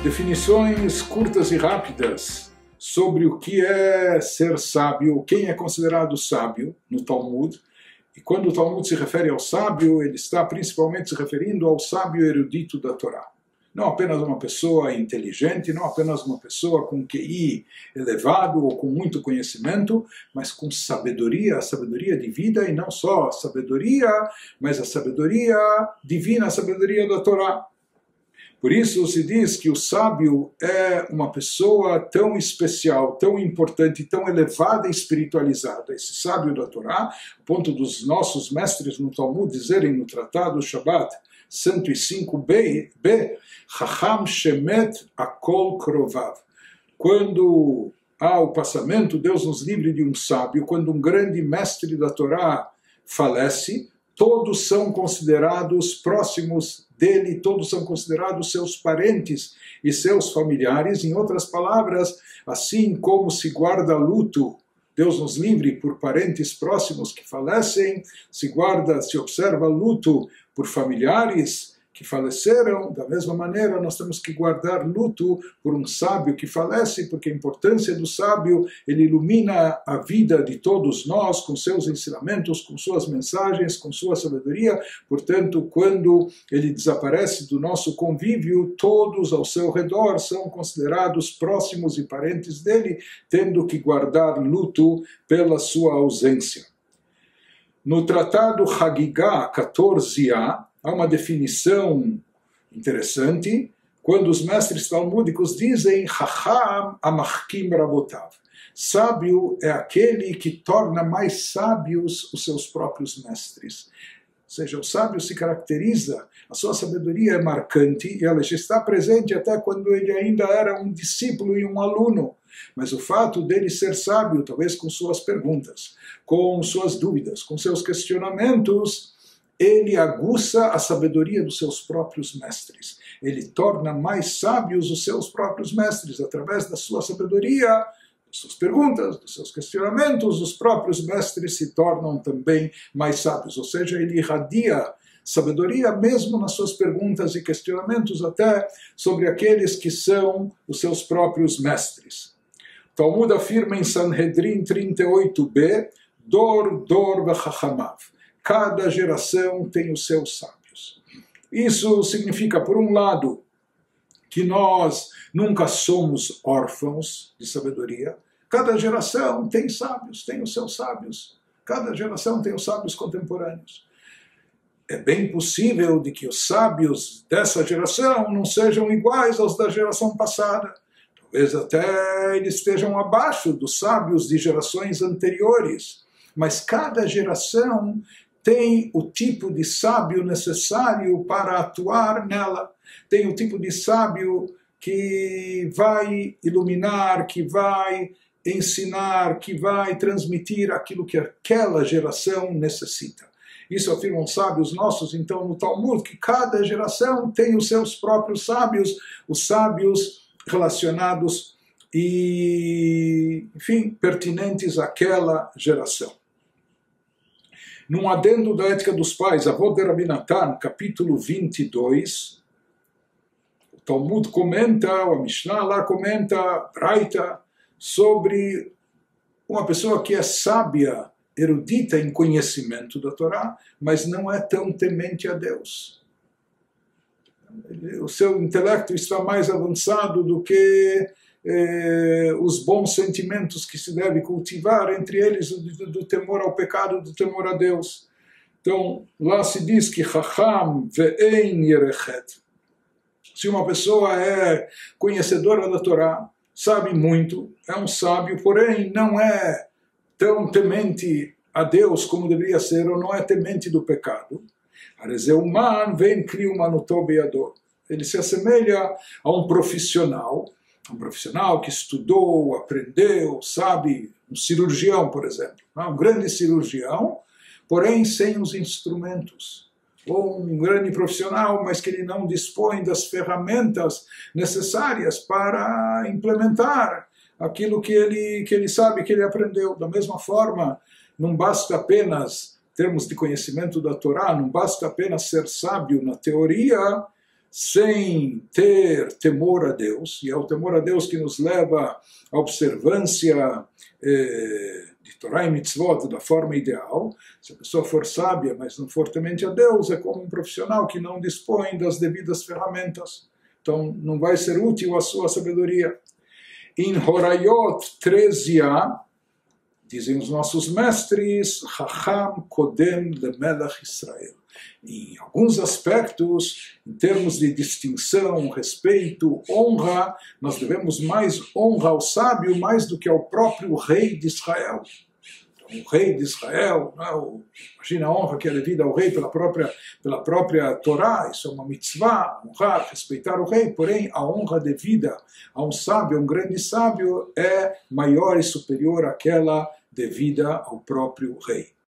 Definições curtas e rápidas sobre o que é ser sábio, quem é considerado sábio no Talmud. E quando o Talmud se refere ao sábio, ele está principalmente se referindo ao sábio erudito da Torá. Não apenas uma pessoa inteligente, não apenas uma pessoa com QI elevado ou com muito conhecimento, mas com sabedoria, a sabedoria de vida, e não só a sabedoria, mas a sabedoria divina, a sabedoria da Torá. Por isso se diz que o sábio é uma pessoa tão especial, tão importante, tão elevada e espiritualizada. Esse sábio da Torá, a ponto dos nossos mestres no Talmud dizerem no Tratado Shabbat 105b, Chacham Shemet Akol Krovav. Quando há o passamento, Deus nos livre de um sábio, quando um grande mestre da Torá falece, todos são considerados próximos dele, todos são considerados seus parentes e seus familiares. Em outras palavras, assim como se guarda luto, Deus nos livre por parentes próximos que falecem, se observa luto por familiares que faleceram, da mesma maneira nós temos que guardar luto por um sábio que falece, porque a importância do sábio, ele ilumina a vida de todos nós com seus ensinamentos, com suas mensagens, com sua sabedoria. Portanto, quando ele desaparece do nosso convívio, todos ao seu redor são considerados próximos e parentes dele, tendo que guardar luto pela sua ausência. No Tratado Hagigah 14a, há uma definição interessante, quando os mestres talmúdicos dizem Chacham amachkim rabotav. Sábio é aquele que torna mais sábios os seus próprios mestres. Ou seja, o sábio se caracteriza, a sua sabedoria é marcante e ela já está presente até quando ele ainda era um discípulo e um aluno. Mas o fato dele ser sábio, talvez com suas perguntas, com suas dúvidas, com seus questionamentos, ele aguça a sabedoria dos seus próprios mestres. Ele torna mais sábios os seus próprios mestres. Através da sua sabedoria, das suas perguntas, dos seus questionamentos, os próprios mestres se tornam também mais sábios. Ou seja, ele irradia sabedoria mesmo nas suas perguntas e questionamentos, até sobre aqueles que são os seus próprios mestres. O Talmud afirma em Sanhedrin 38b, Dor v'chachamav. Cada geração tem os seus sábios. Isso significa, por um lado, que nós nunca somos órfãos de sabedoria. Cada geração tem sábios, tem os seus sábios. Cada geração tem os sábios contemporâneos. É bem possível de que os sábios dessa geração não sejam iguais aos da geração passada. Talvez até eles estejam abaixo dos sábios de gerações anteriores. Mas cada geração tem o tipo de sábio necessário para atuar nela. Tem o tipo de sábio que vai iluminar, que vai ensinar, que vai transmitir aquilo que aquela geração necessita. Isso afirmam sábios nossos, então, no Talmud, que cada geração tem os seus próprios sábios, os sábios relacionados e, enfim, pertinentes àquela geração. Num adendo da Ética dos Pais, Avot de Rabi Natan, capítulo 22, o Talmud comenta, o Mishnah lá comenta, Braita, sobre uma pessoa que é sábia, erudita em conhecimento da Torá, mas não é tão temente a Deus. O seu intelecto está mais avançado do que os bons sentimentos que se deve cultivar, entre eles do temor ao pecado, do temor a Deus. Então, lá se diz que Chacham ve'ein yerechet. Se uma pessoa é conhecedora da Torá, sabe muito, é um sábio, porém não é tão temente a Deus como deveria ser, ou não é temente do pecado, ele se assemelha a um profissional que estudou, aprendeu, sabe, um cirurgião, por exemplo, um grande cirurgião, porém sem os instrumentos. Ou um grande profissional, mas que ele não dispõe das ferramentas necessárias para implementar aquilo que ele sabe, que ele aprendeu. Da mesma forma, não basta apenas termos de conhecimento da Torá, não basta apenas ser sábio na teoria, sem ter temor a Deus, e é o temor a Deus que nos leva à observância de Torá e Mitzvot da forma ideal. Se a pessoa for sábia, mas não for temente a Deus, é como um profissional que não dispõe das devidas ferramentas. Então, não vai ser útil a sua sabedoria. Em Horayot 13a, dizem os nossos mestres, Chacham Kodem Lemelech Israel. Em alguns aspectos, em termos de distinção, respeito, honra, nós devemos mais honra ao sábio mais do que ao próprio rei de Israel. Então, o rei de Israel, imagina a honra que é devida ao rei pela própria Torá, isso é uma mitzvah, honrar, respeitar o rei, porém a honra devida a um sábio, a um grande sábio, é maior e superior àquela devida ao próprio rei.